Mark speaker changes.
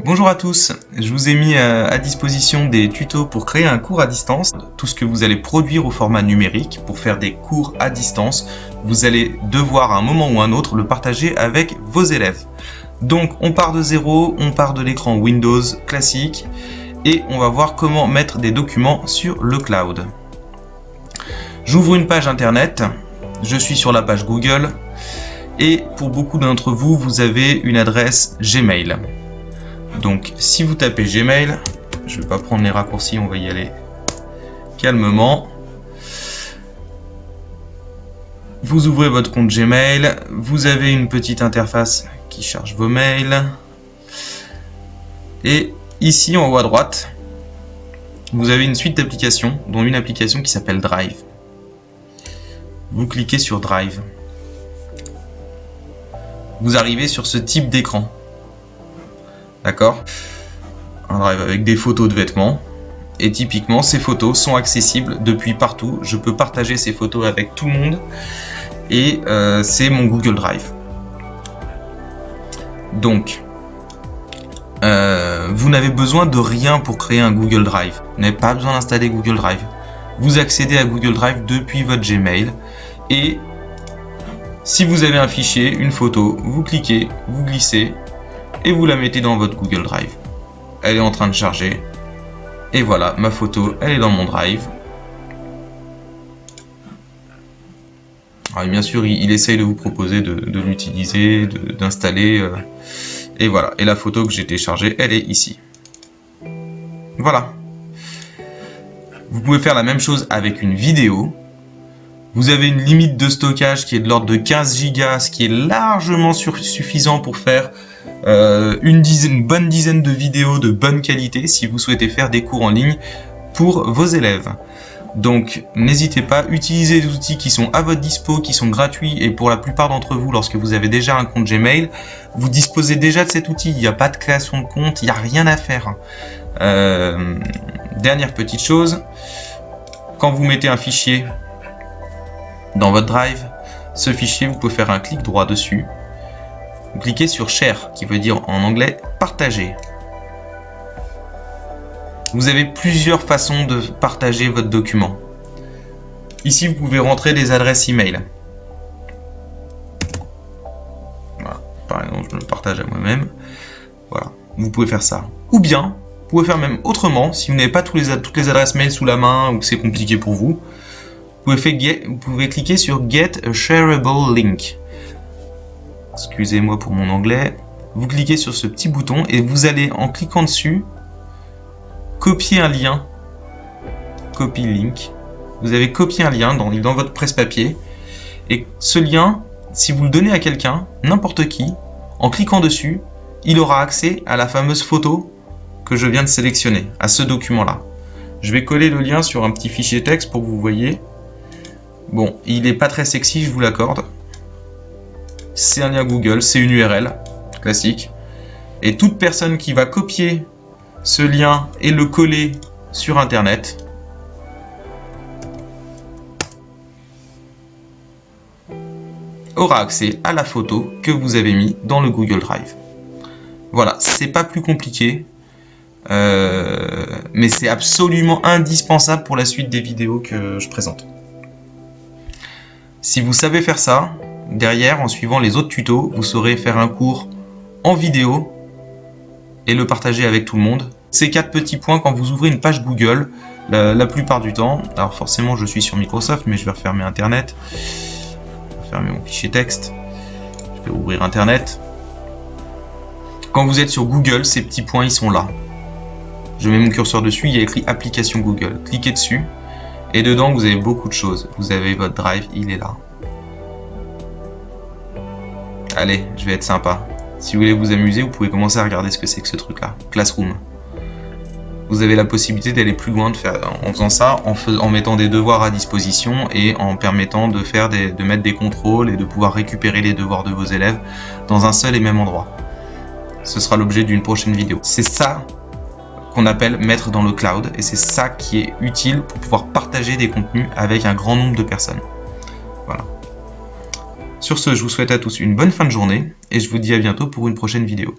Speaker 1: Bonjour à tous, je vous ai mis à disposition des tutos pour créer un cours à distance. Tout ce que vous allez produire au format numérique pour faire des cours à distance, vous allez devoir à un moment ou un autre le partager avec vos élèves. Donc on part de zéro, on part de l'écran Windows classique et on va voir comment mettre des documents sur le cloud. J'ouvre une page internet, je suis sur la page Google et pour beaucoup d'entre vous, vous avez une adresse Gmail. Donc si vous tapez Gmail, je ne vais pas prendre les raccourcis, on va y aller calmement. Vous ouvrez votre compte Gmail, vous avez une petite interface qui charge vos mails. Et ici en haut à droite, vous avez une suite d'applications, dont une application qui s'appelle Drive. Vous cliquez sur Drive. Vous arrivez sur ce type d'écran. D'accord? Un Drive avec des photos de vêtements. Et typiquement, ces photos sont accessibles depuis partout. Je peux partager ces photos avec tout le monde. Et c'est mon Google Drive. Donc, vous n'avez besoin de rien pour créer un Google Drive. Vous n'avez pas besoin d'installer Google Drive. Vous accédez à Google Drive depuis votre Gmail. Et si vous avez un fichier, une photo, vous cliquez, vous glissez et vous la mettez dans votre Google Drive. Elle est en train de charger. Et voilà, ma photo, elle est dans mon Drive. Alors, bien sûr, il essaye de vous proposer de l'utiliser, d'installer. Et voilà. Et la photo que j'ai téléchargée, elle est ici. Voilà. Vous pouvez faire la même chose avec une vidéo. Vous avez une limite de stockage qui est de l'ordre de 15 Go, ce qui est largement suffisant pour faire une bonne dizaine de vidéos de bonne qualité si vous souhaitez faire des cours en ligne pour vos élèves. Donc n'hésitez pas, utilisez des outils qui sont à votre dispo, qui sont gratuits, et pour la plupart d'entre vous, lorsque vous avez déjà un compte Gmail, vous disposez déjà de cet outil. Il n'y a pas de création de compte, il n'y a rien à faire. Dernière petite chose, quand vous mettez un fichier dans votre Drive, ce fichier, vous pouvez faire un clic droit dessus. Vous cliquez sur Share, qui veut dire en anglais partager. Vous avez plusieurs façons de partager votre document. Ici, vous pouvez rentrer des adresses email. Voilà. Par exemple, je le partage à moi-même. Voilà. Vous pouvez faire ça. Ou bien, vous pouvez faire même autrement, si vous n'avez pas toutes les adresses mail sous la main ou que c'est compliqué pour vous. Vous pouvez cliquer sur Get a Shareable Link. Excusez-moi pour mon anglais. Vous cliquez sur ce petit bouton et vous allez, en cliquant dessus, copier un lien. Copy link. Vous avez copié un lien dans votre presse-papier. Et ce lien, si vous le donnez à quelqu'un, n'importe qui, en cliquant dessus, il aura accès à la fameuse photo que je viens de sélectionner, à ce document-là. Je vais coller le lien sur un petit fichier texte pour que vous voyez. Bon, il n'est pas très sexy, je vous l'accorde. C'est un lien Google, c'est une URL classique. Et toute personne qui va copier ce lien et le coller sur Internet aura accès à la photo que vous avez mis dans le Google Drive. Voilà, c'est pas plus compliqué. Mais c'est absolument indispensable pour la suite des vidéos que je présente. Si vous savez faire ça, derrière, en suivant les autres tutos, vous saurez faire un cours en vidéo et le partager avec tout le monde. Ces 4 petits points, quand vous ouvrez une page Google, la plupart du temps, alors forcément je suis sur Microsoft, mais je vais refermer Internet, je vais fermer mon fichier texte, je vais ouvrir Internet. Quand vous êtes sur Google, ces petits points, ils sont là. Je mets mon curseur dessus, il y a écrit application Google. Cliquez dessus et dedans vous avez beaucoup de choses. Vous avez votre Drive, il est là. Allez, je vais être sympa. Si vous voulez vous amuser, vous pouvez commencer à regarder ce que c'est que ce truc-là. Classroom. Vous avez la possibilité d'aller plus loin en faisant ça, en mettant des devoirs à disposition et en permettant de mettre des contrôles et de pouvoir récupérer les devoirs de vos élèves dans un seul et même endroit. Ce sera l'objet d'une prochaine vidéo. C'est ça qu'on appelle mettre dans le cloud, et c'est ça qui est utile pour pouvoir partager des contenus avec un grand nombre de personnes. Voilà. Sur ce, je vous souhaite à tous une bonne fin de journée et je vous dis à bientôt pour une prochaine vidéo.